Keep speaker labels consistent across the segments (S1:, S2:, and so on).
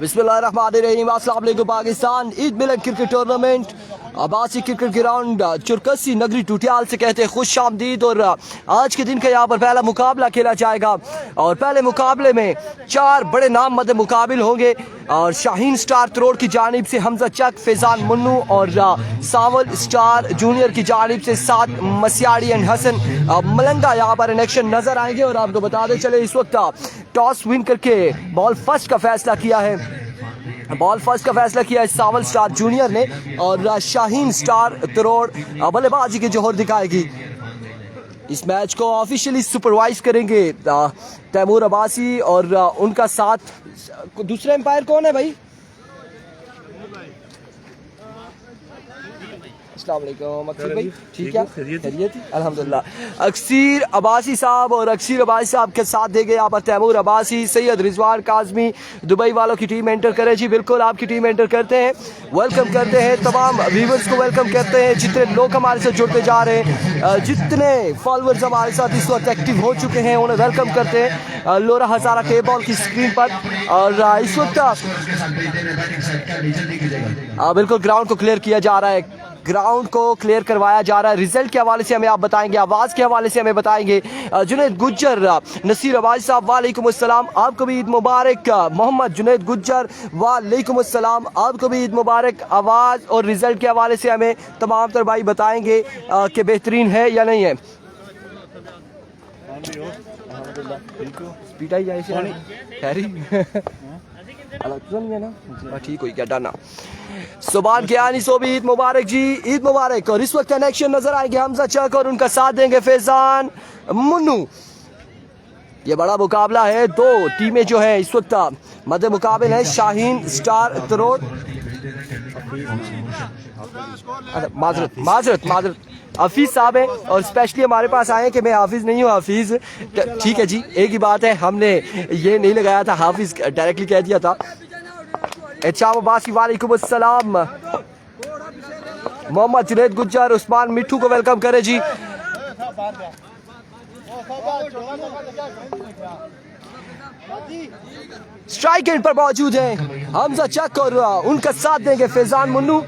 S1: बिस्मिल्लाहिर्रहमानिर्रहीम। अस्सलाम वालेकुम पाकिस्तान। ईद मिलन क्रिकेट टूर्नामेंट आबासी क्रिकेट ग्राउंड चुरकसी नगरी टूटियाल से कहते हैं खुश आमदीद। और आज के दिन का यहाँ पर पहला मुकाबला खेला जाएगा और पहले मुकाबले में 4 बड़े नाम मद मुकाबिल होंगे और शाहीन स्टार तरोड़ की जानिब से हमजा चक, फैजान मुन्नू और सावल स्टार जूनियर की जानिब से 7 मसियाड़ी एंड हसन मलंगा यहाँ पर इन एक्शन नजर आएंगे। और आपको बता दें चले इस वक्त टॉस विन करके बॉल फर्स्ट का फैसला किया है सावल स्टार जूनियर ने और शाहीन स्टार तरोड़ बल्लेबाजी के जोहर दिखाएगी। इस मैच को ऑफिशियली सुपरवाइज करेंगे तैमूर अब्बासी और उनका साथ दूसरे एम्पायर कौन है भाई? अस्सलाम वालेकुम अक्सर भाई, ठीक है खैरियत अल्हम्दुलिल्लाह। अक्सर अब्बासी साहब और अक्सर अब्बासी साहब के साथ देंगे यहाँ पर तैमूर अब्बासी, सैयद रिजवान काजमी। दुबई वालों की टीम एंटर करे जी, बिल्कुल आपकी टीम एंटर करते हैं। वेलकम करते हैं तमाम व्यूवर्स को, वेलकम करते हैं जितने लोग हमारे साथ जुड़ते जा रहे हैं, जितने फॉलोअर्स हमारे साथ इस वक्त एक्टिव हो चुके हैं उन्हें वेलकम करते हैं लोरा हजारा टे बॉल की स्क्रीन पर। और इस वक्त बिल्कुल ग्राउंड को क्लियर किया जा रहा है, ग्राउंड को क्लियर करवाया जा रहा है। रिजल्ट के हवाले से हमें आप बताएंगे, आवाज़ के हवाले से हमें बताएंगे जुनैद गुज्जर, नसीर अब्बासी साहब वालेकुम अस्सलाम, आपको भी ईद मुबारक। मोहम्मद जुनैद गुज्जर वालेकुम अस्सलाम, आपको भी ईद मुबारक। आवाज़ और रिजल्ट के हवाले से हमें तमाम तर भाई बताएंगे कि बेहतरीन है या नहीं है। ठीक हो गया डाना सुबान के आनी सो भी ईद मुबारक जी, ईद मुबारक। और इस वक्त कनेक्शन नजर आएंगे हमजा चक और उनका साथ देंगे फैजान मुन्नू। ये बड़ा मुकाबला है, 2 टीमें जो है इस वक्त मध्य मुकाबले है शाहीन स्टार तरोड़। माजरत हाफिज साहब हैं और स्पेशली हमारे पास आए कि मैं हाफिज नहीं हूँ, हाफिज ठीक है जी, एक ही बात है, हमने ये नहीं लगाया था, हाफिज डायरेक्टली कह दिया था। एचाम अब्बासी वालेकुम अस्सलाम। मोहम्मद जुनैद गुज्जर, उस्मान मिट्ठू को वेलकम करे जी। स्ट्राइक एंड पर मौजूद है हमजा चक और उनका साथ देंगे फैजान मुन्नू।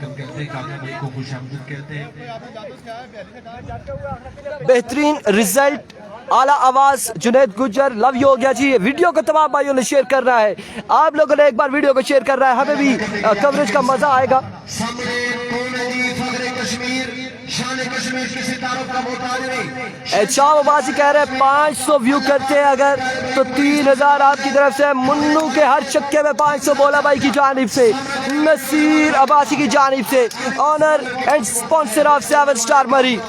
S1: बेहतरीन रिजल्ट, आला आवाज जुनैद गुज्जर, लव यू हो गया जी। वीडियो को तमाम भाइयों ने शेयर करना है, आप लोगों ने एक बार वीडियो को शेयर करना है, हमें भी कवरेज का मजा आएगा। एचाम अब्बासी कह रहे हैं 500 व्यू करते हैं अगर तो 3000 आपकी तरफ से। मुन्नू के हर चक्के में 500 बोला भाई की जानिब से, नसीर अब्बासी की जानिब से, honour and sponsor of 7 star Murree.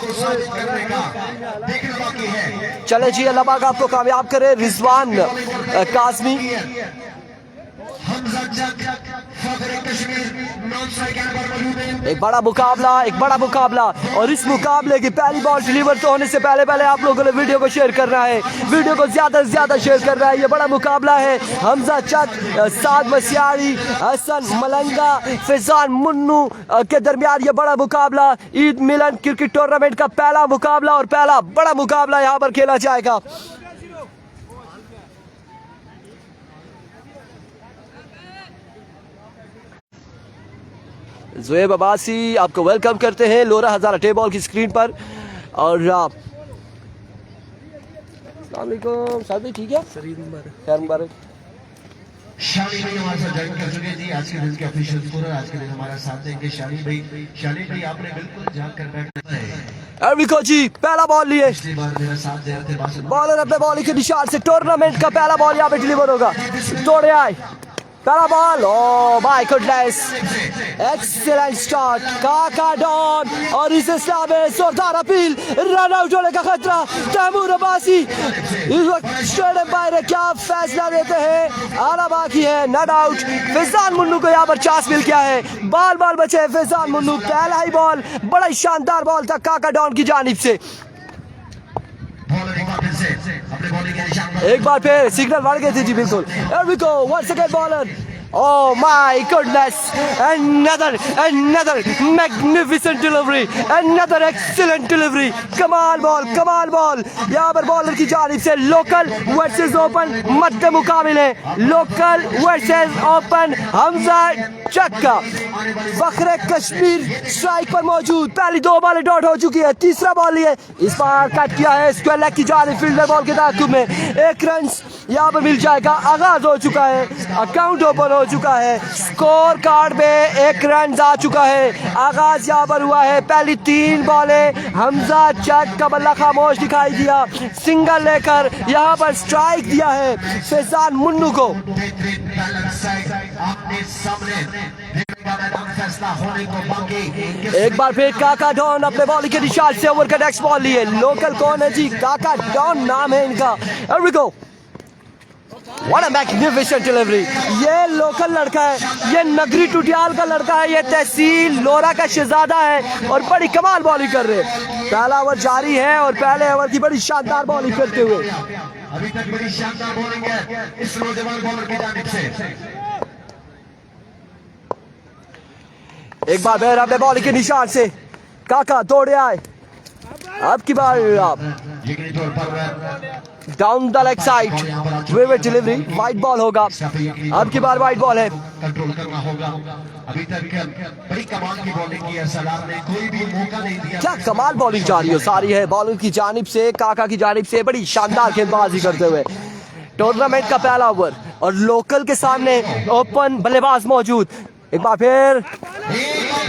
S1: चले जी, अल्लाह पाक आपको कामयाब करे। रिजवान काजमी, एक बड़ा मुकाबला और इस मुकाबले की पहली बॉल डिलीवर तो होने से पहले आप लोगों ने वीडियो को शेयर करना है, वीडियो को ज्यादा से ज्यादा शेयर करना है। ये बड़ा मुकाबला है हमजा चक, 7 मसियाड़ी, हसन मलंगा, फैजान मुन्नू के दरमियान ये बड़ा मुकाबला ईद मिलन क्रिकेट टूर्नामेंट का पहला मुकाबला और पहला बड़ा मुकाबला यहाँ पर खेला जाएगा। ज़ुएब अब्बासी आपको वेलकम करते हैं लोरा हजारा टे बॉल की स्क्रीन पर। और अस्सलाम वालेकुम साहब भी ठीक है, खैर मुबारक।
S2: शालीन भाई हमारे साथ ज्वाइन कर चुके हैं जी, आज के दिन के ऑफिशियल स्कोरर, आज के दिन हमारा साथ देंगे शालीन भाई आपने बिल्कुल जाग कर बैठना है।
S1: एरिको जी पहला बॉल लिए,
S2: पिछली बार मेरा साथ दे रहे थे
S1: बॉलर अपने बॉलिंग के निशान से टूर्नामेंट का पहला बॉल यहाँ पे डिलीवर होगा। दौड़े आए पहला ball, oh my goodness, excellent start काका डॉन। और इस इस्लाम में जोरदार अपील, रन आउट होने का खतरा। तैमूर अब्बासी इस वक्त स्टेडियम बाहर क्या फैसला देते हैं, आना बाकी है, नॉट आउट। फैजान मुन्नू को यहाँ पर चांस मिल गया है, बॉल बचे फैजान मुन्नू। पहला ही बॉल बड़ा ही शानदार बॉल था काका डॉन की जानिब से। एक बार फिर सिग्नल बढ़ गए थे जी, बिल्कुल। Here we go, once again bowler Oh my goodness! Another magnificent delivery, another excellent delivery. कमाल बॉल यहाँ पर बॉलर की जानिब से लोकल वर्सेस ओपन मध्य मुकाबिल है। लोकल वर्सेस ओपन हमजा चक्का फखरे कश्मीर स्ट्राइक पर मौजूद। पहली 2 बॉलें डॉट हो चुकी है, तीसरा बॉल ही है, इस बार कट किया है स्क्वायर लेग की जानिब फील्डर बॉल के ताक़ुब में। 1 रन यहाँ पर मिल जाएगा। आगाज हो चुका है, अकाउंट ओपन हो चुका है, स्कोर कार्ड में 1 रन आ चुका है। आगाज यहाँ पर हुआ है। पहली 3 बॉलें हमजा चक का बल्ला खामोश दिखाई दिया, सिंगल लेकर यहाँ पर स्ट्राइक दिया है फैजान मुन्नू को। एक बार फिर काका डॉन अपने बॉलिंग के निशान से ओवर का नेक्स्ट बॉल लिए। लोकल कौन है जी? काका डॉन नाम है इनका। Here we go. What a magnificent delivery. ये लोकल लड़का है, ये नगरी टुटियाल का लड़का है, ये तहसील लोरा का शहजादा है और बड़ी कमाल बॉलिंग कर रहे हैं। पहला ओवर जारी है और पहले ओवर की बड़ी शानदार बॉलिंग करते हुए
S2: अभी तक बड़ी शानदार बॉलिंग है इस नौजवान बॉलर की जानिब से।
S1: एक बार फिर अपने बॉलिंग के निशान से काका दौड़े आए। अब की बार down the leg side vivid delivery, wide ball होगा। अब की बार वाइड बॉल है,
S2: कंट्रोल करना होगा। अभी तक बड़ी कमाल की बॉलिंग की है सलाम ने, कोई भी मौका नहीं दिया।
S1: क्या कमाल बॉलिंग जारी हो सारी है बॉलर की जानिब से, काका की जानिब से बड़ी शानदार गेंदबाजी करते हुए। टूर्नामेंट का पहला ओवर और लोकल के सामने ओपन बल्लेबाज मौजूद। एक बार फिर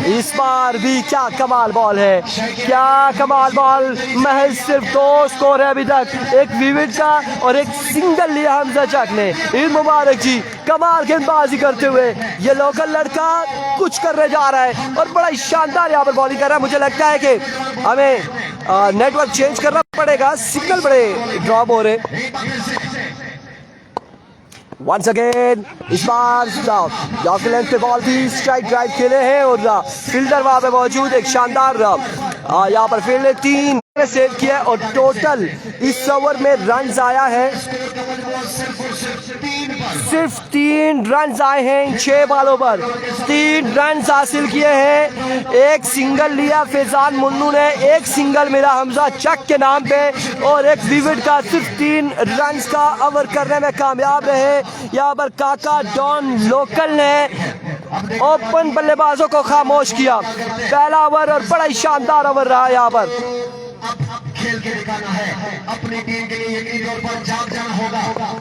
S1: इस बार भी क्या कमाल बॉल है, क्या कमाल बॉल। महज सिर्फ 2 स्कोर है अभी तक, एक विविड का और एक सिंगल लिया हमजा चक ने। ईद मुबारक जी, कमाल गेंदबाजी करते हुए ये लोकल लड़का कुछ करने जा रहा है और बड़ा शानदार यहाँ पर बॉलिंग कर रहा है। मुझे लगता है कि हमें नेटवर्क चेंज करना पड़ेगा, सिग्नल बड़े ड्रॉप हो रहे। वंस अगेन इस बार लेंथ पे बॉल थी, स्ट्राइक ड्राइव खेले हैं और फील्डर वहां पे मौजूद। एक शानदार यहाँ पर फील्ड ने 3 सेव किया और टोटल इस ओवर में रन आया है, सिर्फ 3 रन आए हैं इन 6 बॉलों पर। 3 रन हासिल किए हैं, एक सिंगल लिया फैजान मुन्नू ने, एक सिंगल मिला हमजा चक के नाम पे और एक विविड का। सिर्फ 3 रन का ओवर करने में कामयाब रहे यहाँ पर काका डॉन लोकल ने ओपन बल्लेबाजों को खामोश किया। पहला ओवर और बड़ा ही शानदार ओवर रहा यहाँ पर।
S2: खेल के दिखाना है अपनी टीम के लिए, यकीनी तौर पर जाग जाना होगा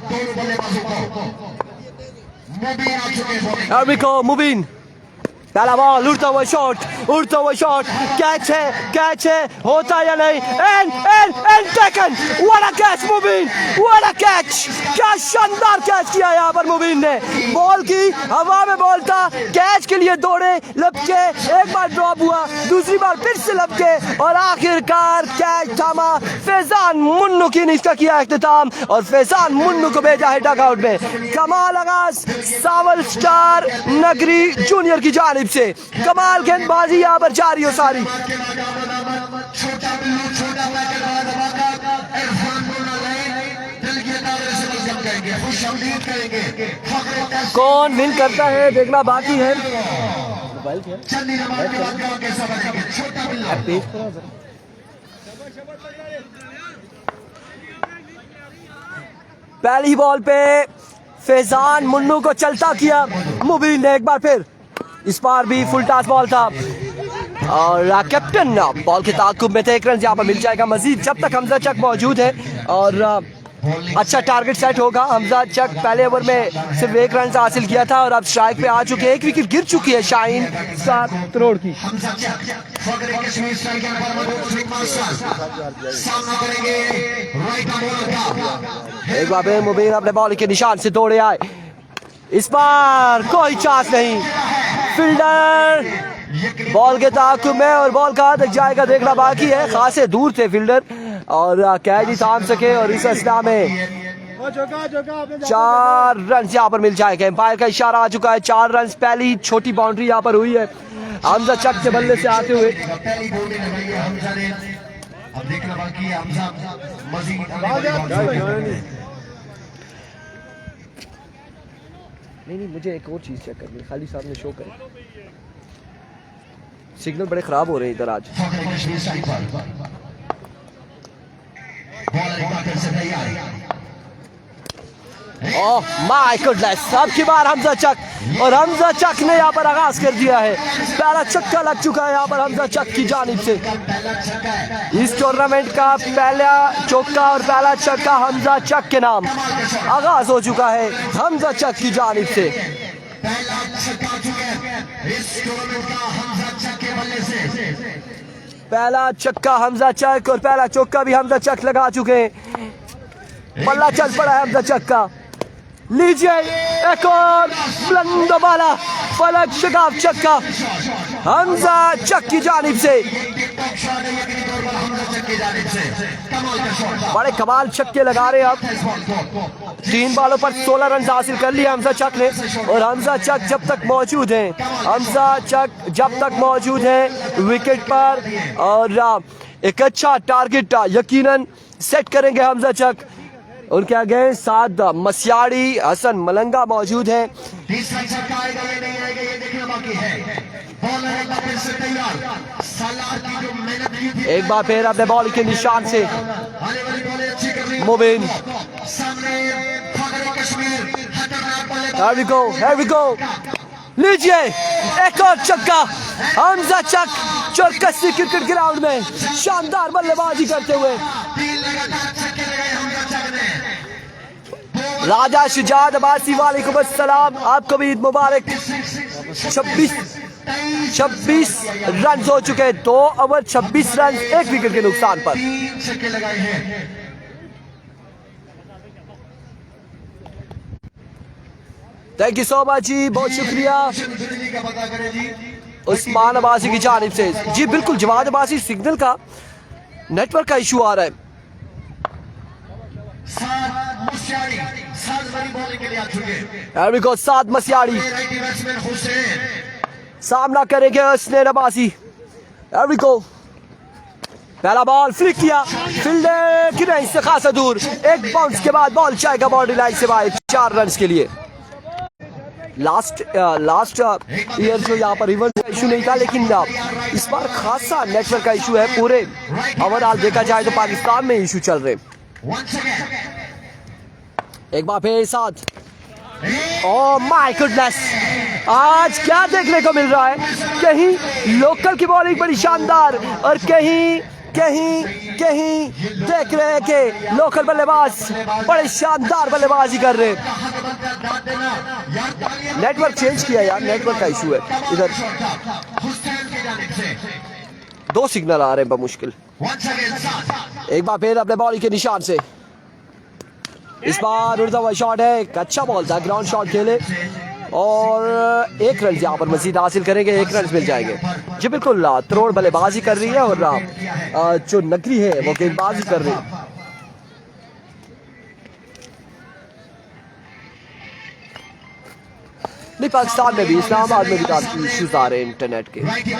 S2: दोनों बल्लेबाजों को। मुबीन आ चुके हैं।
S1: Here we go, मुबीन। पहला बॉल, उड़ता हुआ शॉट, कैच है, होता या नहीं? And taken, what a catch Mubeen, what a catch. क्या शानदार कैच किया यहाँ पर मुबीन ने। बॉल की हवा में बॉल था, कैच के लिए दौड़े, लपके, एक बार ड्रॉप हुआ, दूसरी बार फिर से लपके और आखिरकार कैच थामा। फैजान मुन्नू की इनिंग्स का किया इख्तिताम और फैजान मुन्नू को भेजा है डग आउट में। कमाल आगाज सावल स्टार नगरी जूनियर की जानिब से, कमाल गेंदबाजी यहाँ पर जारी हो सारी। कौन विन करता है देखना बाकी है। पहली बॉल पे फैजान मुन्नू को चलता किया मुबीन ने। एक बार फिर इस बार भी फुल टॉस बॉल था और कैप्टन बॉल के ताकुब में थे। 1 रन यहाँ पर मिल जाएगा मजीद जब तक हमजा चक मौजूद है और अच्छा टारगेट सेट होगा। हमजा चक पहले ओवर में सिर्फ 1 रन हासिल किया था और अब स्ट्राइक पे आ चुके हैं। 1 विकेट गिर चुकी है शाहीन तरोड़ की। एक बार मुबीन अपने बॉल के निशान से दौड़े आए, इस बार कोई चांस नहीं। फील्डर बॉल के ताकुब में और बॉल कहां तक जाएगा देखना बाकी है। खासे दूर थे फील्डर और कैच ही थाम सके और इस असला में 4 रन यहाँ पर मिल जाएगा। एम्पायर का इशारा आ चुका है। 4 रन, पहली छोटी बाउंड्री यहाँ पर हुई है हमजा चक के बल्ले से आते हुए। नहीं मुझे एक और चीज़ चेक करनी है, खाली सामने शो करें। सिग्नल बड़े ख़राब हो रहे हैं इधर आज। ओह माय गॉडनेस, अब की बार हमजा चक, और हमजा चक ने यहाँ पर आगाज कर दिया है। पहला छक्का लग चुका है यहाँ पर हमजा चक की जानिब से। इस टूर्नामेंट का पहला चौका और पहला छक्का हमजा चक के नाम आगाज हो चुका है हमजा चक की जानिब से। पहला छक्का हमजा चक और पहला चौका भी हमजा चक लगा चुके हैं। बल्ला चल पड़ा है हमजा चक का। लीजिए एक और बुलंद वाला फलक शगाफ छक्का हमजा चक की जानिब से। बड़े कमाल छक्के लगा रहे हैं अब। 3 बॉलों पर 16 रन हासिल कर लिए हमजा चक ने। और हमजा चक जब तक मौजूद हैं, हमजा चक जब तक मौजूद हैं विकेट पर, और एक अच्छा टारगेट यकीनन सेट करेंगे हमजा चक। उनके आगे 7 मसियाड़ी हसन मलंगा मौजूद हैं।
S2: तीसरा छक्का आएगा ये नहीं आएगा, ये देखना बाकी है। बॉलर एक बार फिर से तैयार। सालार की जो मेहनत की थी,
S1: एक बार फिर अपने बॉल के निशान से
S2: आने वाली बॉलें अच्छी कर रही है।
S1: मुबिन,
S2: सामने फाखर कश्मीर खतरनाक
S1: here we go। लीजिए एक और छक्का हमजा चक चौरकसी क्रिकेट ग्राउंड में शानदार बल्लेबाजी करते हुए।
S2: 3 लगातार छक्के लगाए हमजा चक ने।
S1: राजा शुजात अब्बासी वालेकुम अस्सलाम, आपको भी ईद मुबारक। 26 रन हो चुके हैं, 2 ओवर 26 रन 1 विकेट के नुकसान पर।
S2: 3 छक्के लगाए हैं।
S1: थैंक यू सो मच जी, बहुत शुक्रिया
S2: का पता करें जी।
S1: उस्मान अब्बासी की जानिब से। जी बिल्कुल जवाद अब्बासी, सिग्नल का नेटवर्क का इशू आ रहा है।
S2: 7 मसियाड़ी 7 बड़ी बॉलिंग के लिए आ चुके।
S1: 7 मसियाड़ी
S2: राइटी बैट्समैन हुसैन
S1: सामना करेंगे हसनैन अब्बासी। पहला बॉल फ्लिक किया, फील्डर की रेंज से खासा दूर, एक बाउंस के बाद बॉल जाएगा बाउंड्री लाइन से बाहर 4 रन के लिए। लास्ट ईयर जो यहाँ पर रिवर्स का इशू नहीं था, लेकिन इस बार खासा नेटवर्क का इशू है। पूरे ओवरऑल देखा जाए तो पाकिस्तान में इशू चल रहे। एक बार फिर साथ, ओह माय गॉडनेस, आज क्या देखने को मिल रहा है। कहीं लोकल की बॉलिंग बड़ी शानदार, और कहीं देख रहे हैं कि लोकल बल्लेबाज बड़े शानदार बल्लेबाजी कर रहे हैं। नेटवर्क चेंज किया यार, नेटवर्क का इशू है इधर। 2 सिग्नल आ रहे हैं बमुश्किल। एक बार फिर अपने बॉलिंग के निशान से, इस बार उड़ता हुआ शॉट है, एक अच्छा बॉल था, ग्राउंड शॉट खेले और 1 रन यहाँ पर मजीद हासिल करेंगे, 1 रन मिल जाएंगे। जी बिल्कुल तरोड़ बल्लेबाजी कर रही है और जो नगरी है वो गेंदबाजी कर रही है। नहीं, पाकिस्तान में भी, इस्लामाबाद में भी काफ़ी इशूज़ आ रहे हैं इंटरनेट के,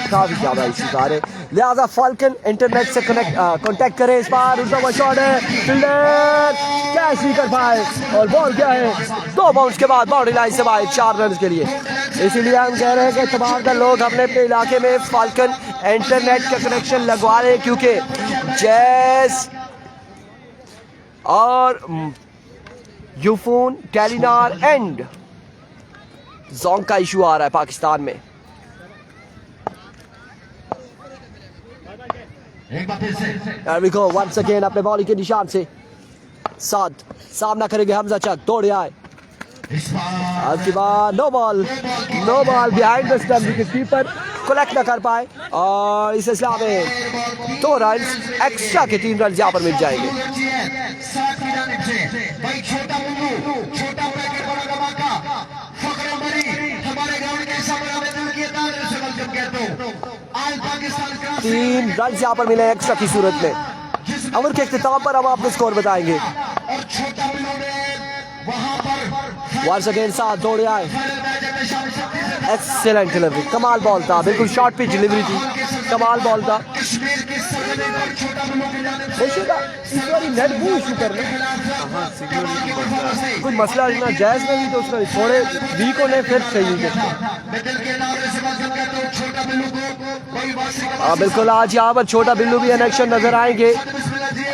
S1: काफ़ी ज़्यादा इशूज़ आ रहे हैं। लिहाजा फाल्कन इंटरनेट से कांटेक्ट करें। इस बार उल्टा हुआ शॉट है, फील्डर कैच नहीं कर पाए और बॉल क्या है, 2 बाउंस के बाद बाउंड्री लाइन से बाहर 4 रन के लिए। इसीलिए हम कह रहे हैं कि तमाम लोग अपने अपने इलाके में फाल्कन इंटरनेट का कनेक्शन लगवा रहे हैं, क्योंकि जैस और यूफोन, टेलीनार एंड जोंग का इशू आ रहा है पाकिस्तान में। वंस अगेन अपने बॉलिंग के निशान से साथ सामना करेंगे हमजा चक, दौड़े आए आपकी बार, no ball behind the stump, wicketkeeper collect ना कर पाए और इस सिलसिले में 2 रन एक्स्ट्रा के 3 रन यहाँ पर मिल जाएंगे। तीन रन यहाँ पर मिले एक्स्ट्रा की सूरत में। ओवर के इख्तिताम पर हम आपको स्कोर बताएंगे। वंस अगेन साथ दौड़े आए, एक्सेलेंट डिलीवरी, कमाल बॉल था, बिल्कुल शॉर्ट पिच डिलीवरी थी, कमाल बॉल था। नेट वो इशू कर रहे कोई मसला इतना जायज नहीं तो उसका थोड़े वीक होने फिर सही है। बिल्कुल आज यहाँ पर छोटा बिल्लू भी इन एक्शन नजर आएंगे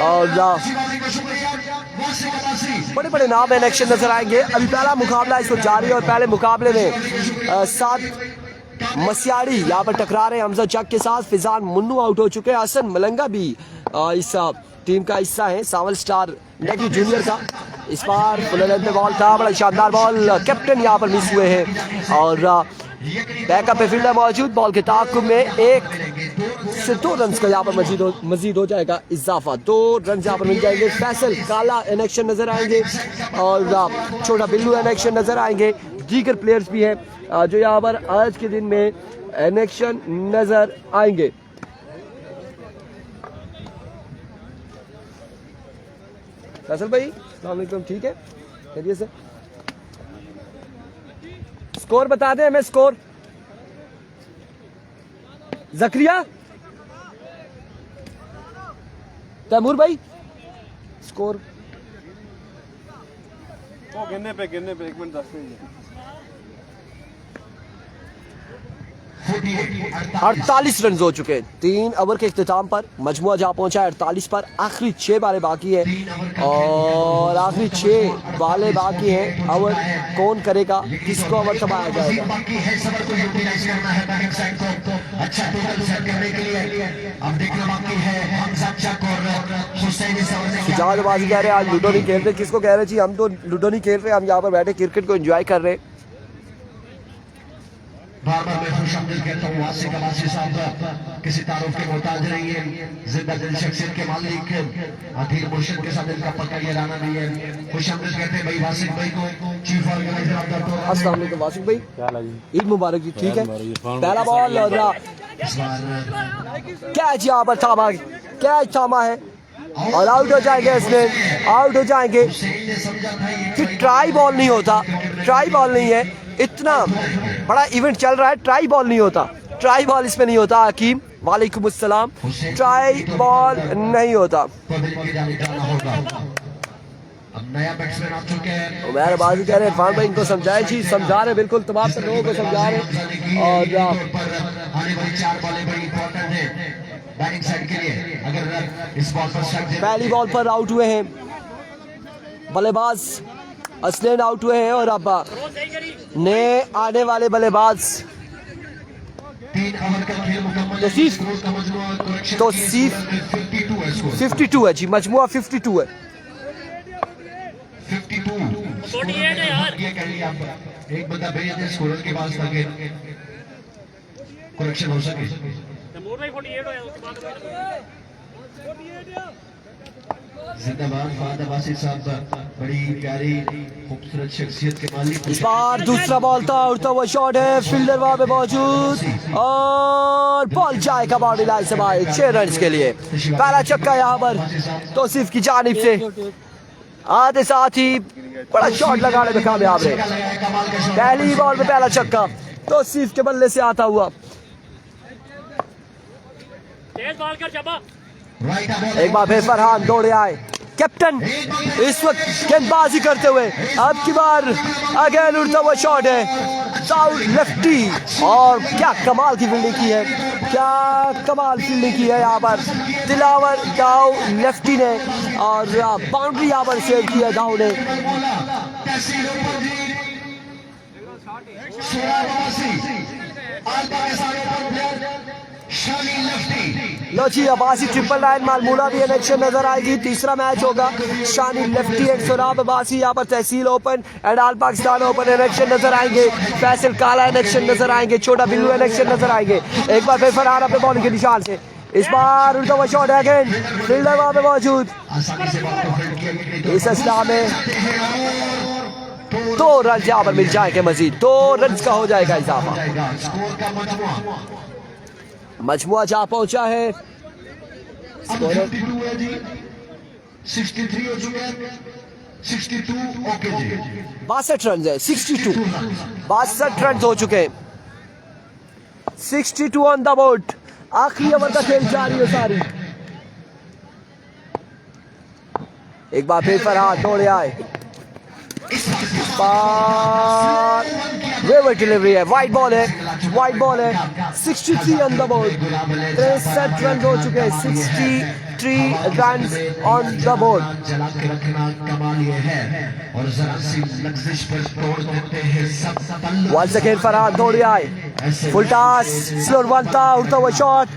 S1: और बड़े बड़े नाम इन एक्शन नजर आएंगे। अभी पहला मुकाबला इसको जारी है और पहले मुकाबले में 7 मसियाड़ी यहाँ पर टकरा रहे हैं हमजा चक के साथ। फिजान मुन्नू आउट हो चुके हैं। हसन मलंगा भी इस टीम का हिस्सा है सावल स्टार नेगी जूनियर का। इस बार फुल लेंथ बॉल था, बड़ा शानदार बॉल, कैप्टन यहाँ पर मिस हुए हैं और बैकअप पे फील्डर मौजूद। बॉल के ताक़ुब में 1 से 2 रन का यहाँ पर मजीद हो जाएगा इजाफा। 2 रन यहाँ पर मिल जाएंगे। फैसल काला इन एक्शन नजर आएंगे और छोटा बिल्लू इन एक्शन नजर आएंगे। दीगर प्लेयर्स भी हैं जो यहाँ पर आज के दिन में इन एक्शन नजर आएंगे। फैसल भाई अस्सलाम वालेकुम, ठीक है खैरियत से? स्कोर बता दें हमें, स्कोर। जकरिया तैमूर भाई स्कोर
S3: गिनने पे 1 मिनट 10 सेकंड।
S1: 48 रन हो चुके हैं 3 ओवर के इख्तिताम पर। मजमुआ जहाँ पहुंचा है 48 पर। आखिरी 6 बालें बाकी है और आखिरी 6 बालें बाकी हैं। ओवर कौन करेगा, किसको ओवर थमाया जाएगा? सुजात बाजी कह रहे हैं आज लूडो नहीं खेल रहे। किसको कह रहे जी? हम तो लूडो नहीं खेल रहे, हम यहाँ पर बैठे क्रिकेट को एंजॉय कर रहे हैं।
S2: बार-बार मैं खुशामदीद कहता हूँ वासिक अब्बासी साहब किसी तारुफ के मोहताज नहीं है। जिंदा दिल शख्सियत के मालिक अधीर मुर्शिद के साथ इनका पक्का ये राना भी है। खुशामदीद कहते हैं भाई वासिक भाई को chief organiser of the tournament.
S1: अस्सलाम वालेकुम वासिक भाई, क्या हाल है? ईद मुबारक जी। ठीक है, पहला बॉल कैच यहाँ पर थामा, कैच थामा है और आउट हो जाएंगे। इसमें आउट हो जाएंगे। फिर ट्राई बॉल नहीं होता, ट्राई बॉल नहीं है। इतना बड़ा इवेंट चल रहा है, ट्राई बॉल नहीं होता, ट्राई बॉल इसमें नहीं होता। हकीम वालेकुम अस्सलाम, ट्राई बॉल नहीं होता।
S2: नया बैट्समैन आ चुके हैं।
S1: उमर बाजी कह रहे हैं इरफान भाई इनको समझाए जी, समझा रहे बिल्कुल तमाम लोगों को समझा रहे। और
S2: आने वाली 4 बॉलें बड़ी इंपॉर्टेंट है बैटिंग साइड के लिए। अगर इस बॉल पर
S1: पहली बॉल पर आउट हुए हैं बल्लेबाज असलैन, आउट हुए हैं और अब नए आने वाले बल्लेबाज
S2: 3 ओवर का खेल मुकम्मल।
S1: तो सिर्फ 52 है जी, मजमुआ 52 है।
S2: 52 है यार। ये कह लिया आप एक बंदा भेज दे स्कोरर के पास ताकि करेक्शन हो सके। जिंदाबाद फहद अब्बासी साहब, बड़ी प्यारी खूबसूरत शख्सियत के मालिक।
S1: इस बार दूसरा बॉल था, उड़ता हुआ शॉट है, फील्डर वहां पे मौजूद और बॉल जाएगा बाउंड्री लाइन से बाहर 6 रन के लिए। पहला छक्का यहाँ पर तौसीफ की जानिब से, आते साथ ही बड़ा शॉट लगाने में कामयाब रहे। पहली बॉल में पहला छक्का तौसीफ के बल्ले से आता हुआ। एक बार फिर फरहान दौड़े आए, कैप्टन इस वक्त गेंदबाजी करते हुए। अब की बार अगेन उड़ता हुआ शॉट है, साउथ लेफ्टी, और क्या कमाल की फील्डिंग की है, क्या कमाल फील्डिंग की है यहाँ पर दिलावर दाऊ लेफ्टी ने और बाउंड्री यहाँ पर सेव की है दाऊ ने। लो जी अब्बासी 999 मालमूला भी इलेक्शन नजर आएगी। तीसरा मैच होगा शानी लेफ्टी एंड सोराब अब्बासी, यहाँ पर तहसील open and all Pakistan open election नजर आएंगे। फैसल काला इलेक्शन नजर आएंगे, छोटा बिल्लू इलेक्शन नजर आएंगे। एक बार फिर फरहान अपने बॉलिंग के निशान से, इस बार उल्टा हुआ शॉट है अगेन, फील्डर वहां पे मौजूद। इस असला में 2 रन यहाँ पर मिल जाएंगे, मजीद 2 रन का हो जाएगा इजाफा। मजमुआ जहाँ पहुंचा है
S2: 62 हो चुके हैं, 62 ओके जी,
S1: 62 रन है, 62 रन हो चुके हैं, 62 ऑन द बोर्ड। आखिरी ओवर का खेल जारी है सारी, एक बार फिर फरहान दौड़े आए, वेवर डिलीवरी है, वाइड बॉल है, वाइड बॉल है। 63 ऑन द बोर्ड, 63 रन हो चुके हैं, 63 रन ऑन द बोर्ड।
S2: जला के रखना कमाल ये है और जरा सी लग्जिश पर तोड़ देते हैं सब तल्लु।
S1: वंस अगेन फरहान दौड़े आए, फुल टॉस, स्लोर वन था, उड़ता हुआ शॉट,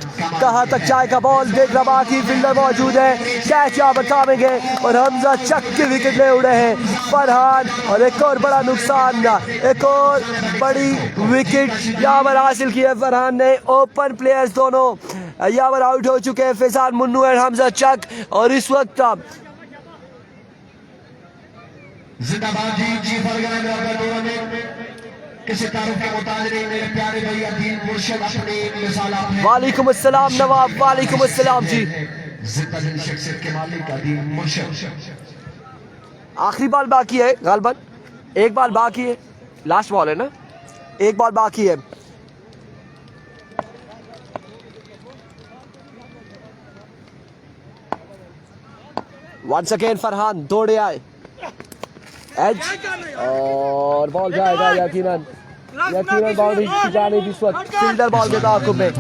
S1: कहां तक जाएगा बॉल, देखना बाकी, फील्डर मौजूद है, कैच यहाँ पर थामेंगे और हमजा चक के विकेट ले उड़े हैं फरहान, और एक और बड़ा नुकसान, एक और बड़ी विकेट यहाँ पर हासिल की है फरहान ने। ओपन प्लेयर्स दोनों यहाँ पर आउट हो चुके हैं, फैजान मुन्नू और हमजा चक, और इस वक्त
S2: जिंदाबाद जी फरगान टूर्नामेंट किसी तारुफ के मुताबिक मेरे प्यारे भैया दीन मुर्शिद अपनी मिसाल आपने।
S1: वालेकुम अस्सलाम नवाब, वालेकुम अस्सलाम जी।
S2: जिंदा दिल शख्सियत के मालिक दीन मुर्शिद।
S1: आखिरी बॉल बाकी है गालबन, एक बॉल बाकी है, लास्ट बॉल है ना, एक बॉल बाकी है। वंस अगेन फरहान दौड़े आए, एज और बॉल जाएगा यकीनन बाउंड्री की जाने इस वक्त, फील्डर बॉल के ताक़ुब में।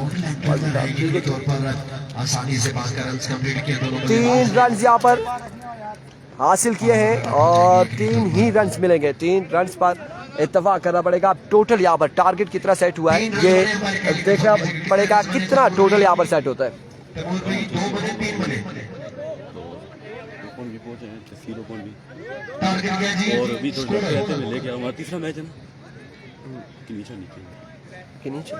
S2: आसानी से पास कर रन कंप्लीट किए दोनों।
S1: 3 रन यहाँ पर हासिल किए हैं और 3 ही रन मिलेंगे, 3 रन पर इत्तेफाक करना पड़ेगा। टोटल यहाँ पर टारगेट कितना सेट हुआ है ये देखना पड़ेगा, कितना टोटल यहाँ पर सेट होता है।
S3: और अभी तो कहते हैं लेके हमारा तीसरा मैच है ना कि नीचे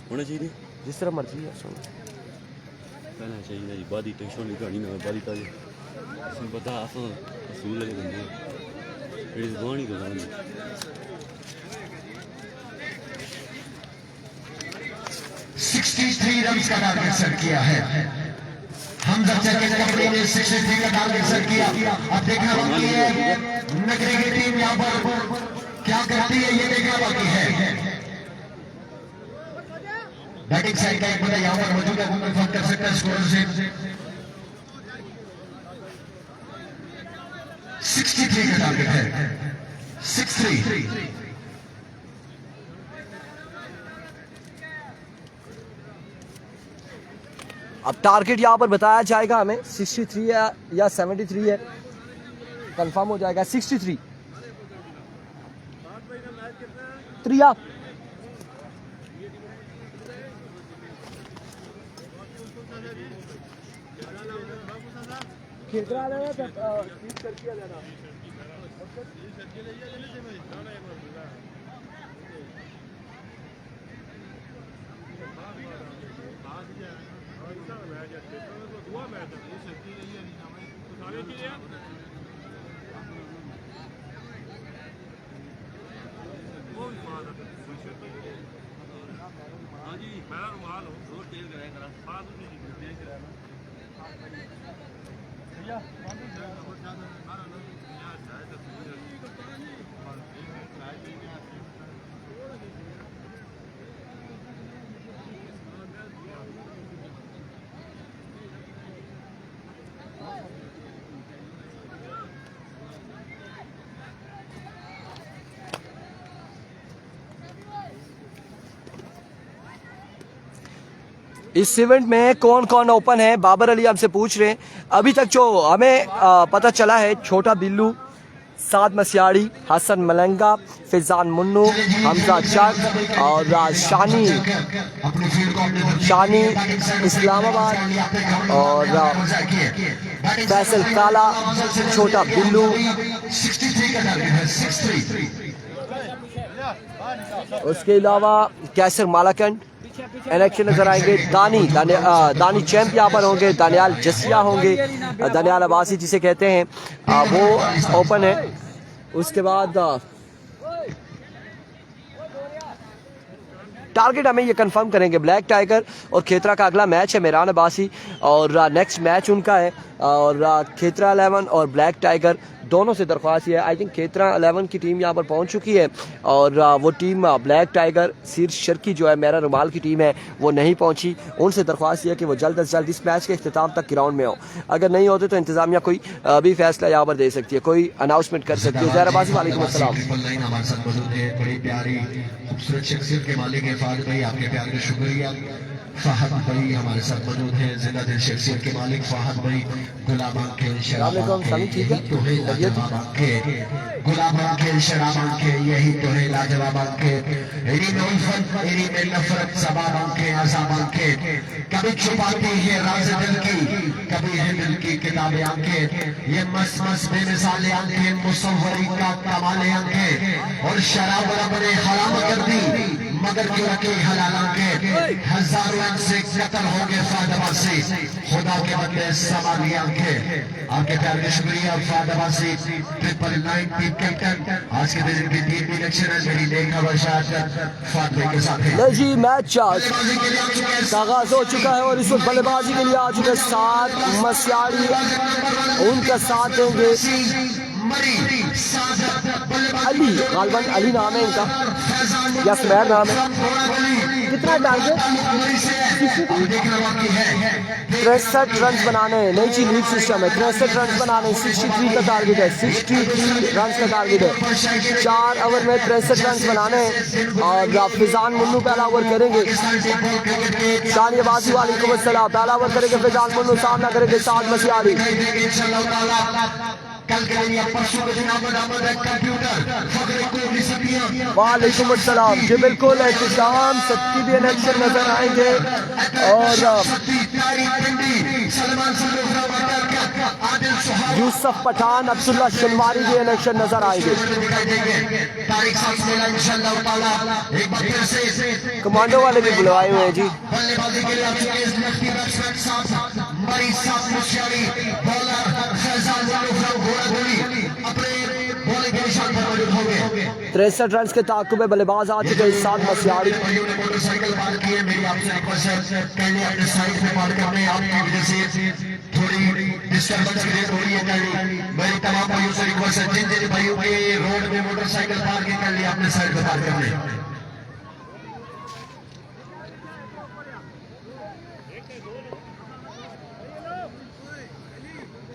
S3: होना चाहिए
S1: जिस तरह मर्जी है
S3: कहना चाहिए जी। बादी टेंशन नहीं करनी ना, बादी ताजी पता आसान असूल है बंदे इस गानी को जान
S2: 63 रन का टारगेट सेट किया है। हमजा चक के कंपनी ने 63 का टारगेट सेट किया। अब देखना बाकी है नगरी की टीम यहाँ पर क्या करती है, ये देखना बाकी है। बैटिंग साइड का एक बंदा यहाँ पर मौजूद है, वो कंफर्म कर सकता है स्कोर से। 63 का टारगेट है, 63।
S1: अब टारगेट यहाँ पर बताया जाएगा हमें 63 है या 73 है, कंफर्म हो जाएगा। 63 3 इस इवेंट में कौन कौन ओपन है, बाबर अली हमसे पूछ रहे हैं। अभी तक जो हमें पता चला है, छोटा बिल्लू, साद मसियाड़ी, हसन मलंगा, फैजान मुन्नू, हमजा चक और शानी इस्लामाबाद और फैसल काला, छोटा बिल्लू। उसके अलावा कैसर मालाकंड इलेक्शन नजर आएंगे। दानी चैंप यहाँ पर होंगे, दानियाल जसिया होंगे, दानियाल अब्बासी जिसे कहते हैं वो ओपन है। उसके बाद टारगेट हमें ये कंफर्म करेंगे। ब्लैक टाइगर और खेतरा का अगला मैच है मेहरान अब्बासी, और नेक्स्ट मैच उनका है, और खेतरा 11 और ब्लैक टाइगर दोनों से दरख्वास्त है। आई थिंक खेतरा 11 की टीम यहाँ पर पहुँच चुकी है और वो टीम ब्लैक टाइगर शीर्ष शर्की जो है मेरा रुमाल की टीम है वो नहीं पहुँची। उनसे दरख्वास्त है कि वो जल्द अज जल्द इस मैच के अख्ताम तक ग्राउंड में हो। अगर नहीं होते तो इंतजामिया कोई भी फैसला यहाँ पर दे सकती है, कोई अनाउंसमेंट कर सकती है। जहराबाजी वालेकुम अस्सलाम।
S2: हमारे साथ मौजूद है बड़ी प्यारी खूबसूरत शख्सियत के मालिक है फाद भाई, आपके प्यार का शुक्रिया। फहद भाई हमारे साथ मौजूद है, जिंदा दिल शख्सियत के मालिक फहद भाई। गुलाब आंखें शराब आंखें यही तो है लाजवाब आंखें, गुलाब आंखें शराब आंखें यही तो है लाजवाब आंखें। एरी में उल्फत एरी में नफरत सबाब आंखें अज़ाब आंखें, कभी छुपाती है राज़ दिल की, कभी है दिल की किताबें आंखें। ये मस्त मस्त बेमिसाल आंखें मुसव्वरी का कमाल आंखें, और शराब रब ने हराम कर दी मगर क्यों रखे हलाल आंखें। हजारों से कत्ल हो गए फादबा से, खुदा के बदले सवाली आंखें। आपके प्यार का शुक्रिया फादबा से। 999 टीम कैप्टन आज के दिन की टीम इलेक्शन है मेरी देखा वर्षात फादबे के साथ है
S1: जी। मैच आगाज हो चुका है और इस वक्त बल्लेबाजी के लिए आ चुके सात मसियाड़ी, उनका साथ देंगे अली, गालबन अली नाम है इनका या स्मैर नाम है। कितना टारगेट? 63 रन बनाने हैं, नई चीज लीग सिस्टम है। 63 रन बनाने, 63 का टारगेट है, 63 रन का टारगेट है। 4 ओवर में 63 रन बनाने हैं और फिजान मुन्नू पहला ओवर करेंगे। शानियाबाजी वालेकुम अस्सलाम। पहला ओवर करेंगे फिजान मुन्नू, सामना करेंगे सात मसियाड़ी। वालेकुम अस्सलाम जी। बिल्कुल एहतशाम सत्ती भी इलेक्शन नजर आएंगे और यूसुफ पठान अब्दुल्ला शनवारी भी इलेक्शन नजर आएंगे। कमांडो वाले भी बुलवाए हुए हैं जी। तिरसठ रन के ताकुब में बल्लेबाज आ चुके हैं सात मसियाड़ी।
S2: मोटरसाइकिल पार की है, मेरी आपसे रिक्वेस्ट है पहले अपने साइड में पार करने, आपकी वजह से थोड़ी डिस्टर्बेंस क्रिएट हो रही है। मेरी तमाम भाइयों से रिक्वेस्ट है जिन जिन भाइयों के रोड में मोटरसाइकिल पार की कर लिया अपने साइड में पार करने।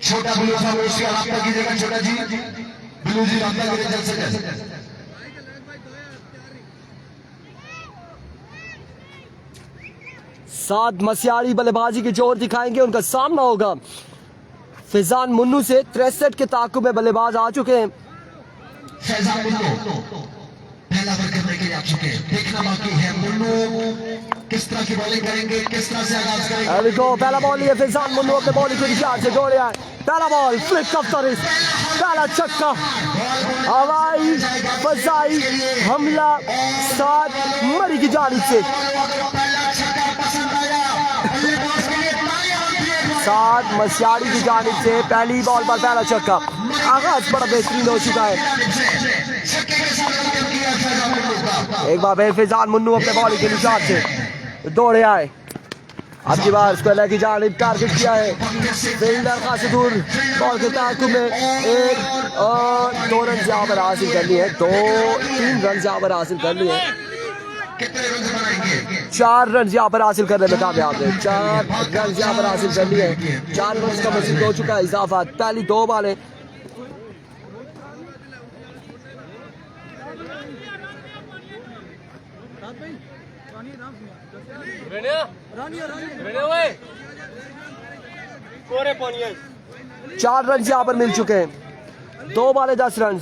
S2: छोटा ब्लू साहब उसकी रास्ता कीजिएगा, छोटा जी ब्लू जी रास्ता कीजिए जल्द से जल्द।
S1: सात मसियाड़ी बल्लेबाजी की जोर दिखाएंगे, उनका सामना होगा फैजान मुन्नू से। 63 के ताकुब में बल्लेबाज आ चुके हैं।
S2: फैजान मुन्नू पहला ओवर करने के लिए आ चुके हैं, देखना बाकी है मुन्नू किस तरह की बॉलिंग करेंगे, किस तरह से आगाज करेंगे।
S1: पहला बॉल है फैजान मुन्नू अपने बॉलिंग के निशान से दौड़े आए। पहला ball flick of the wrist, पहला छक्का, हवाई फजाई हमला सात मरी की जानिब से। सात मसियाड़ी की जानिब से पहली बॉल पर पहला छक्का। आगाज बड़ा बेहतरीन हो चुका है। एक बार फिर फैजान मुन्नू अपने बॉलिंग के निशान से दौड़े आए। अब की बार स्क्वायर की जानिब टारगेट किया है फील्डर खासी दूर। बॉल के ताकुब में एक और 2 रन यहाँ पर हासिल कर लिए हैं, 2-3 रन यहाँ पर हासिल कर लिए हैं। 4 रन यहाँ पर हासिल करने में कामयाब है। 4 रन यहाँ पर हासिल कर लिए हैं। 4 रन का मजीद हो चुका है इजाफा। पहली 2 बॉलें चार रन यहाँ पर मिल चुके हैं। 2 बॉलें 10 रन।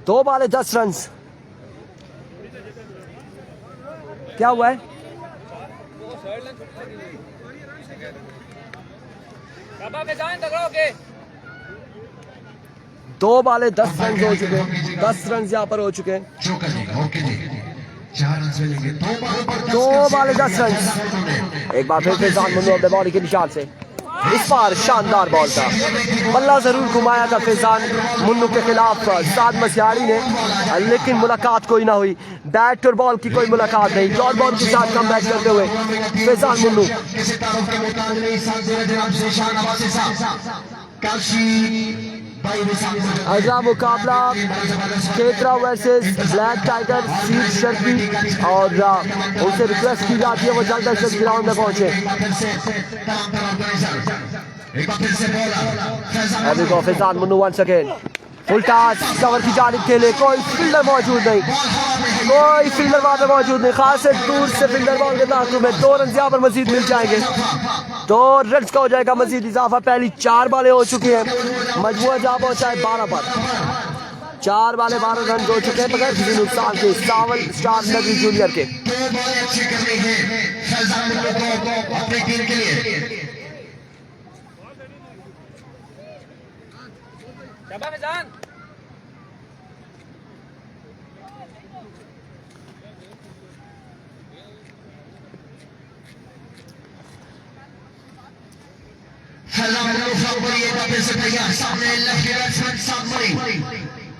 S1: दो बॉलें 10 रन। क्या हुआ है? 2 बाले 10 रन हो चुके हैं, 10 रन यहाँ पर हो चुके हैं।
S2: चौका देगा, ओके जी, 4 रन मिलेंगे,
S1: 2 बाले 10 रन। एक बार फिर फैजान मुन्नू अपने बॉडी के निशान से, इस बार शानदार बॉल था, बल्ला जरूर घुमाया था फैजान मुन्नू के खिलाफ साद मसियाड़ी ने, लेकिन मुलाकात कोई ना हुई, बैट और बॉल की कोई मुलाकात नहीं। डॉट बॉल के साथ कम बैट करते हुए फैजान मुन्नू। अगला मुकाबला खेतरा वर्सेस ब्लैक टाइगर सीट शर्फी, और उनसे रिक्वेस्ट की जाती है वो जल्द अज जल्द ग्राउंड में पहुंचे। अभी को Faizan Munnu once again full toss, cover की जानिब खेले, कोई फील्डर मौजूद नहीं, कोई फील्डर वहां पे मौजूद नहीं, खास दूर से फील्डर बॉल के ताक़ुब में 2 रन यहाँ पर मजीद मिल जाएंगे, 2 रन का हो जाएगा मजीद इजाफा। पहली 4 बालें हो चुकी हैं, मजबूर जहाँ पहुंचा है 12 पर, 4 बाले 12 रन हो चुके हैं बगैर किसी नुकसान के सावल स्टार नगरी जूनियर के।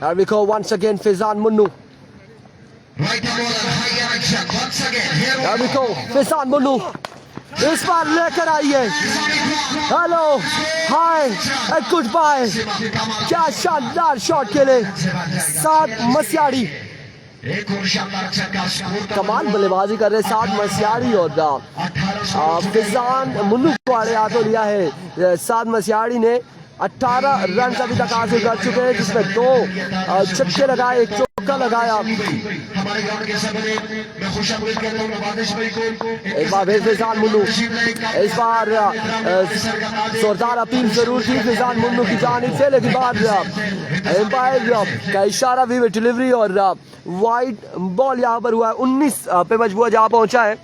S1: Here we go once again Faizan Munnu. Here we go Faizan Munnu, इस बार लेकर आइए, hello hi and good bye. क्या शानदार शॉट खेले साद मसियाड़ी, कमाल बल्लेबाजी कर रहे साद मसियाड़ी, और फैजान मुन्नू को आड़े हाथों लिया है साद मसियाड़ी ने। 18 रन अभी तक हासिल कर चुके हैं, जिसमें 2 छक्के लगाए, 1 चौका लगाया। एक बार फिर फैजान मुन्नू, इस बार जोरदार अपील जरूर थी फैजान मुन्नू की जानिब से, लेकिन बाद एम्पायर का इशारा भी डिलीवरी और वाइड बॉल यहाँ पर हुआ है। 19 पे मजबूर जहाँ पहुंचा है।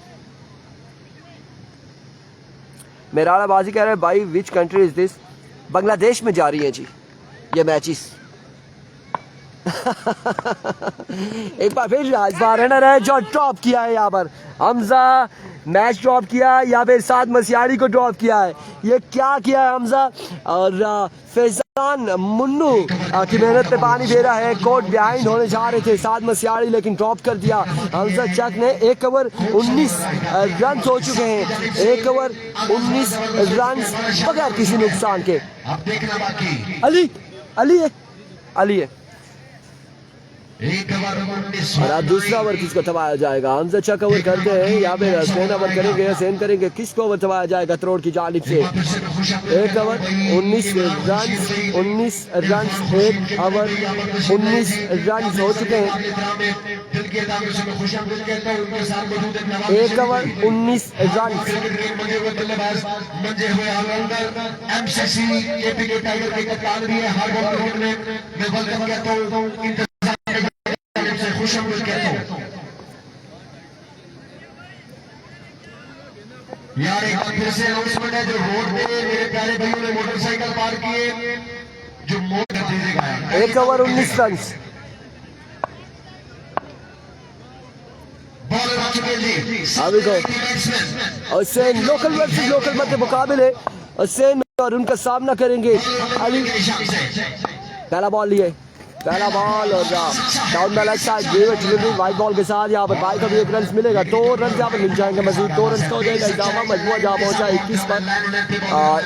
S1: मेरा बाजी कह रहे हैं भाई which country is this, Bangladesh में जा रही है जी ये मैचेस। एक बार फिर इस बार रनर है जो ड्रॉप किया है यहाँ पर, हमजा मैच ड्रॉप किया या फिर साद मसियाड़ी को ड्रॉप किया है, ये क्या किया है हमजा। और फैजान मुन्नू की मेहनत पे पानी दे रहा है, कोर्ट बिहाइंड होने जा रहे थे साद मसियाड़ी, लेकिन ड्रॉप कर दिया हमजा चक ने। 1 ओवर 19 रन हो चुके हैं, 1 ओवर 19 रन बगैर किसी नुकसान के। अली अली है, अली है, और अब दूसरा ओवर किसको थमाया जाएगा। हमजा चक ओवर करते हैं, यहाँ पे हसैन ओवर करेंगे, हसैन करेंगे, किसको ओवर थमाया जाएगा त्रोड़ की जानिब से। 1 over 19 run, 19 run, 1 over 19 run हो चुके हैं। 1 ओवर 19 रन।
S2: यार एक बार फिर से अनाउंसमेंट है, जो रोड पे मेरे प्यारे भाइयों ने मोटरसाइकिल पार्क किए, जो मोड़ कर दीजिएगा।
S1: 1 ओवर 19 रन।
S2: बॉल आ चुके जी,
S1: अभी को हसैन लोकल वर्सेस लोकल मध्य मुकाबले, हसैन और उनका सामना करेंगे अली। पहला बॉल लिए, पहला बॉल और down the leg side delivery wide ball के साथ यहाँ पर भाई का भी 1 रन मिलेगा, 2 रन यहाँ पर मिल जाएंगे मजीद, 2 रन का हो जाएगा इजाफा। मजबूआ जहाँ पहुंचा 21 पर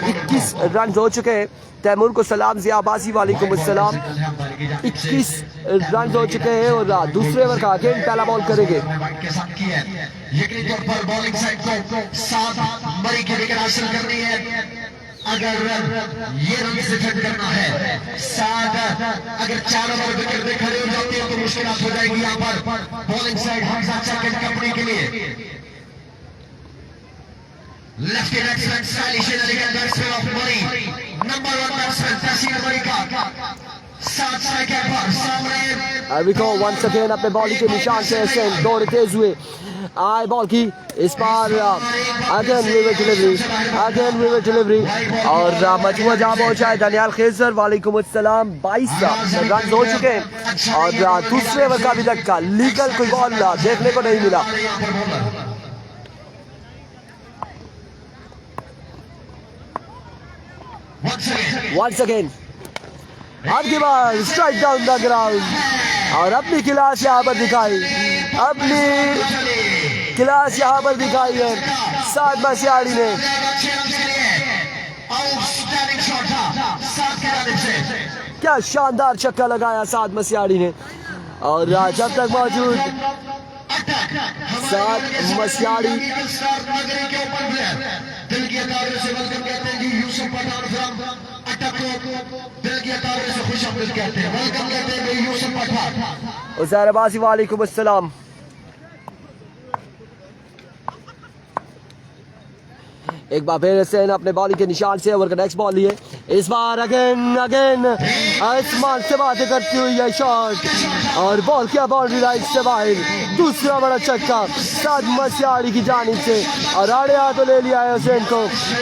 S1: 21 रन हो चुके हैं। तैमूर को सलाम, ज़िया अब्बासी वालेकुम अस्सलाम। 21 रन हो चुके हैं और दूसरे ओवर का अगेन पहला बॉल करेंगे।
S2: अगर ये रन से फिट करना है, साथ अगर 4 ओवर विकेट पे खड़े हो जाते हैं तो मुश्किल हो जाएगी यहाँ पर बॉलिंग साइड हमजा चक कंपनी के लिए। Left hand stylish batsman of मरी, नंबर 1 बैट्समैन तहसीन मरी का
S1: अविको वंस अगेन अपने बॉलिंग के निशान से हसनैन दौड़ते हुए आए बॉल की इस बार अगेन विवर डिलीवरी और मजमूआ जहाँ पहुंचा है दानियाल खेजर वालेकुम अस्सलाम 22 रन हो चुके हैं और दूसरे ओवर का अभी तक का लीगल कोई बॉल देखने को नहीं मिला। वंस अगेन आपके बाद स्ट्राइक डाउन द ग्राउंड और अपनी क्लास यहाँ पर दिखाई है साद मसियाड़ी ने। क्या शानदार छक्का लगाया साद मसियाड़ी ने और जब तक मौजूद साद मसियाड़ी उज़ैर अब्बासी वालेकुम अस्सलाम। एक बार फिर से अपने बॉलिंग के निशान से ओवर का नेक्स्ट बॉल लिए इस बार अगेन आसमान से बातें करती हुई है शॉट और बॉल किया बाउंड्री लाइन से बाहर। दूसरा बड़ा छक्का साद मसियाड़ी की जानिब से और आड़े हाथों ले लिया है हुसैन को।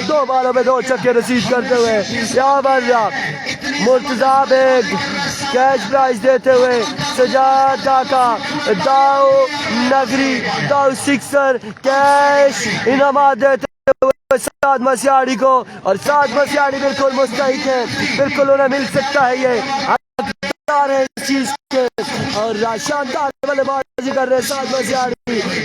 S1: 2 बॉलों में 2 छक्के रिसीव करते हुए यहाँ पर मुर्तजा बेग कैच प्राइज देते हुए सजाद काका दाऊ नगरी दाऊ सिक्सर कैश इनामात देते साद मसियाड़ी को और साद मसियाड़ी बिल्कुल मुस्तहिक है, बिल्कुल उन्हें मिल सकता है ये है इस चीज के और शानदार बल्लेबाजी कर रहे साद मसियाड़ी।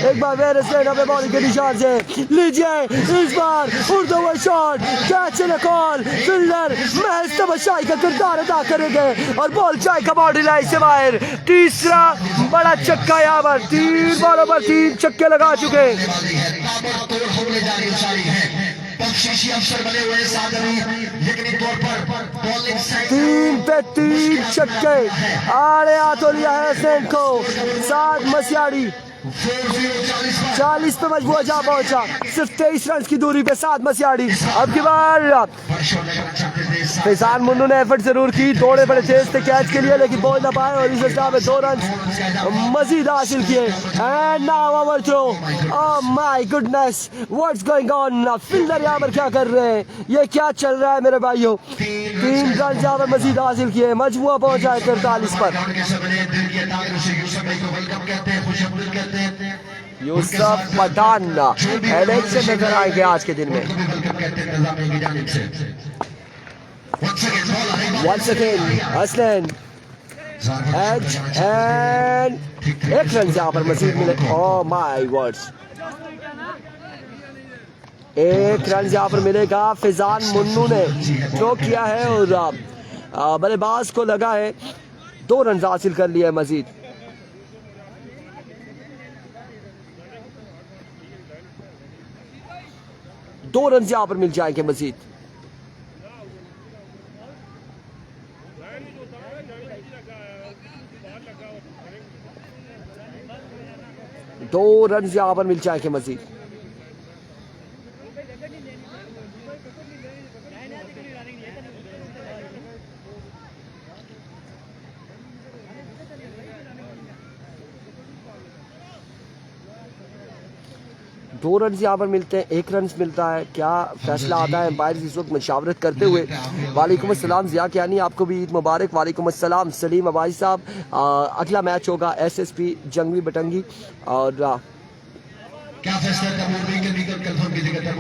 S1: एक बार फिर से अपने बॉलिंग के निशान से लीजिए इस बार उड़ता हुआ shot catch and call fielder महज तबशाई का किरदार अदा करेंगे और बॉल जाए का बाउंड्री लाइन से बाहर। तीसरा बड़ा छक्का यहाँ पर 3 बॉलों पर 3 छक्के लगा चुके। 3 पे 3 छक्के आड़े हाथों लिया है हुसैन को साद मसियाड़ी 40 पे मजबूर जा पहुंचा सिर्फ 23 रन की दूरी पे साद मसियाड़ी। अब की बार फैजान मुन्नू ने एफर्ट जरूर की, दौड़े बड़े तेज थे कैच के लिए लेकिन पहुंच ना पाए और इस स्टार में 2 रन मजीद हासिल किए। And now over throw, oh my goodness what's going on. Fielder यहाँ पर क्या कर रहे हैं, ये क्या चल रहा है मेरे भाइयों। 3 रन यहाँ पर मजीद हासिल किए, मजमुआ पहुंचा है 43 पर। यूसुफ पठान इलेक्शन नजर आएंगे आज के दिन में। Once again, Hasnain edge and 1 run यहाँ पर मजीद मिले। ओह माय वर्ड्स 1 रन यहाँ पर मिलेगा। फैजान मुन्नू ने थ्रो किया है और बल्लेबाज को लगा है 2 रन हासिल कर लिया है मजीद। दो रन यहाँ पर मिल जाएंगे मजीद। दो रन यहाँ पर मिल जाएंगे मजीद। दो रन यहाँ पर मिलते हैं, 1 रन मिलता है, क्या फैसला आता है एम्पायर इस वक्त मशावरत करते हुए। वालेकुम अस्सलाम ज़िया कियानी, आपको भी ईद मुबारक। वालेकुम अस्सलाम सलीम अबाई साहब। अगला मैच होगा SSP जंगवी बटंगी और
S2: क्या फैसला कंफर्म कीजिएगा।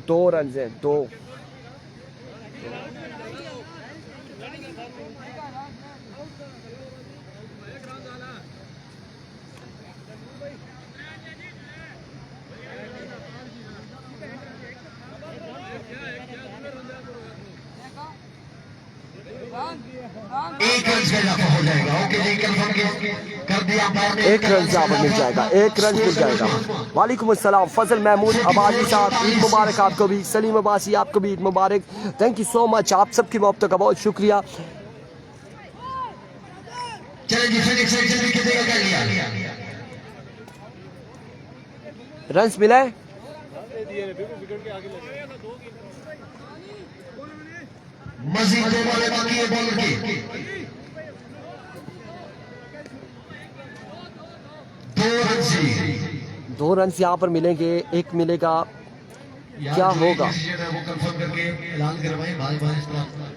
S1: 2 रन है, 2।
S2: एक रन का इजाफा हो जाएगा। ओके जी, कंफर्म कर दिया।
S1: 1 रन यहाँ पर मिल जाएगा, 1 रन मिल जाएगा। वालेकुम अस्सलाम फजल महमूद अबासी साहब, ईद मुबारक आपको भी। सलीम अब्बासी आपको भी ईद मुबारक। थैंक यू सो मच, आप सबकी मोहब्बत का बहुत शुक्रिया। रन्स मिले
S2: मजीद 2 बॉलें बाकी है बॉलर की। 2 रन से
S1: 2 रन यहाँ पर मिलेंगे, एक मिलेगा, क्या होगा?
S2: वो कंफर्म करके ऐलान करवाएं। भाई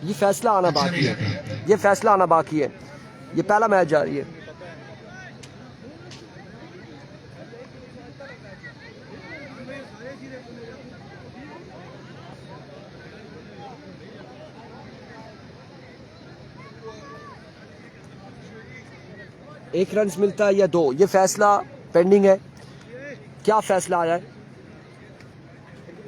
S1: ये फैसला आना बाकी है, ये फैसला आना बाकी है। ये पहला मैच जारी है। एक रन मिलता है या 2, ये फैसला पेंडिंग है। क्या फैसला आया है?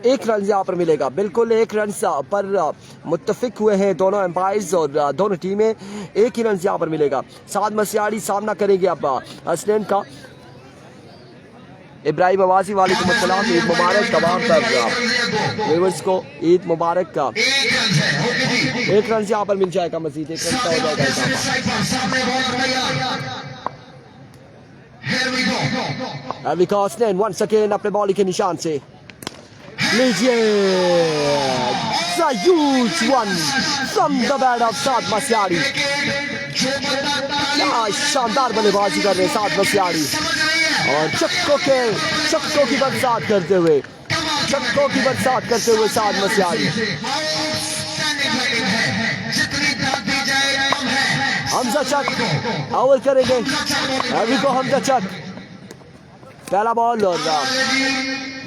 S1: 1 रन यहाँ पर मिलेगा, बिल्कुल 1 रन पर मुत्तफिक हुए हैं दोनों एम्पायर्स और दोनों टीमें। 1 ही रन यहाँ पर मिलेगा। साद मसियाड़ी सामना करेंगे अब हसनैन का। इब्राहिम अवासी वालेकुम अस्सलाम, ईद मुबारक तमाम व्यूअर्स को, ईद मुबारक का। 1 रन यहाँ पर मिल जाएगा, मजीद 1 रन का हो जाएगा। हसनैन वंस अगेन अपने बॉलिंग के निशान से लीजिए, huge one from the bat of साद मसियाड़ी। क्या शानदार बल्लेबाजी कर रहे हैं साद मसियाड़ी और छक्कों की बरसात करते हुए साद मसियाड़ी। हमजा चक ओवर करेंगे, अभी को हमजा चक पहला बॉल और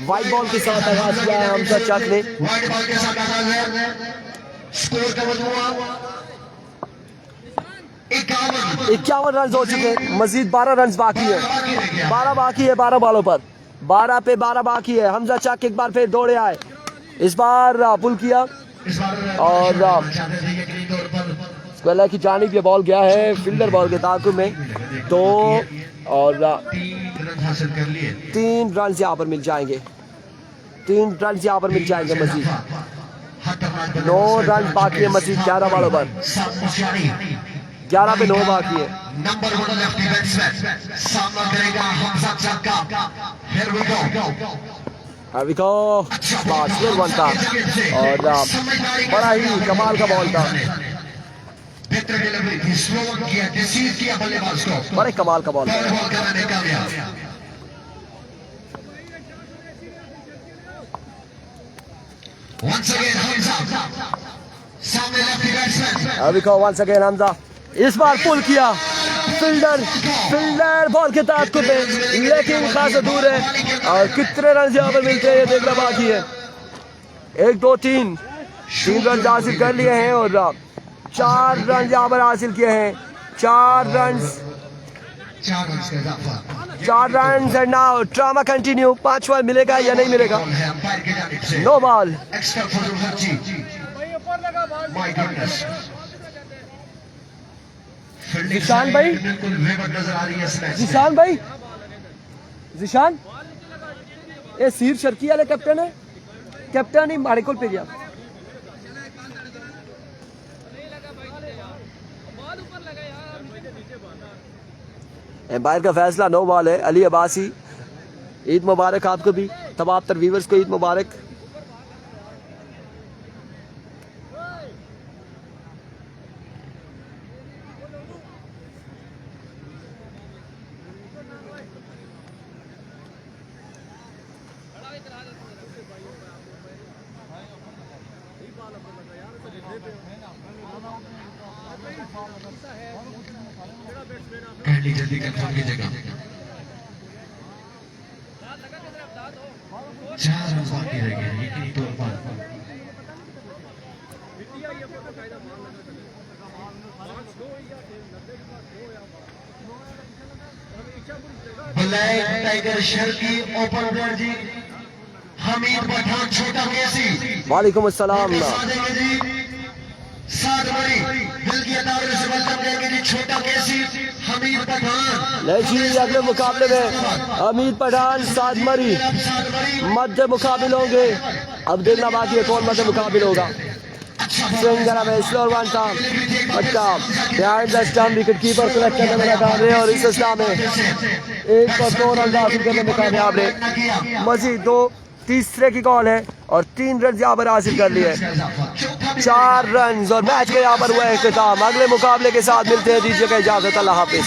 S1: वाइट बॉल के साथ आगाज किया है हमजा चक ने। स्कोर का मजमूआ 51 रन हो चुके हैं, मजीद 12 रन बाकी है। 12 बाकी है 12 बॉलों पर, 12 पे 12 बाकी है। हमजा चक एक बार फिर दौड़े आए, इस बार पुल किया और स्क्वेलर की जानिब ये बॉल गया है फील्डर बॉल के ताकुब में। तो और 3 रन यहाँ पर मिल जाएंगे, 3 रन यहाँ पर मिल जाएंगे मजीद। 9 रन बाकी है मजीद 11 बॉलों पर, 11 पे 9 बाकी है।
S2: नंबर 1 लेफ्टी बैट्समैन सामना करेगा हमजा चक का। Here we go
S1: स्लोर वन था और बड़ा ही कमाल का बॉल था, बड़े कमाल का बॉल था। वंस अगेन हमजा, इस बार पुल किया फील्डर बॉल के ताक़ुब में, लेकिन खासा दूर है। और कितने रन यहाँ पर मिलते हैं ये देखना बाकी है। 1 2 3 रन हासिल कर लिए हैं और 4 रन यहाँ पर हासिल किए हैं। 4 run and now drama continue. 5वां मिलेगा या नहीं मिलेगा? No ball. जिशान भाई, जिशान ये सीर शर्की वाले कैप्टन है, कैप्टन ही मारे कोल पे गया। एम्पायर का फैसला नो बॉल है। अली अब्बासी, ईद मुबारक आपको भी, तमाम तर व्यूअर्स को ईद मुबारक।
S2: जल्दी कंफर्म कीजिएगा। 4 रन बाकी रह गए यकीनी तौर पर। ब्लैक टाइगर शर्की ओपन जी हमीद पठान छोटा केसी।
S1: वालेकुम अस्सलाम।
S2: सात बड़ी दिल की अदालत से वेलकम करेंगे जी छोटा केसी हमीद पठान।
S1: जी अगले मुकाबले में हमीद पठान सात मरी मध्य मुकाबिल होंगे। अब देखना बाकी है कौन मध्य मुकाबिल होगा। स्विंगर में स्लोर वन था अच्छा behind the stump wicketkeeper collect करने में नाकाम रहे और इस अवस्था में 1 पर 2 रन हासिल करने में कामयाब रहे। मजीद 2 तीसरे की कॉल है और 3 रन यहाँ पर हासिल कर लिए। 4 रन और मैच का यहाँ पर हुआ इख्तिताम। अगले मुकाबले के साथ मिलते हैं, दीजिएगा इजाजत, अल्लाह हाफिज।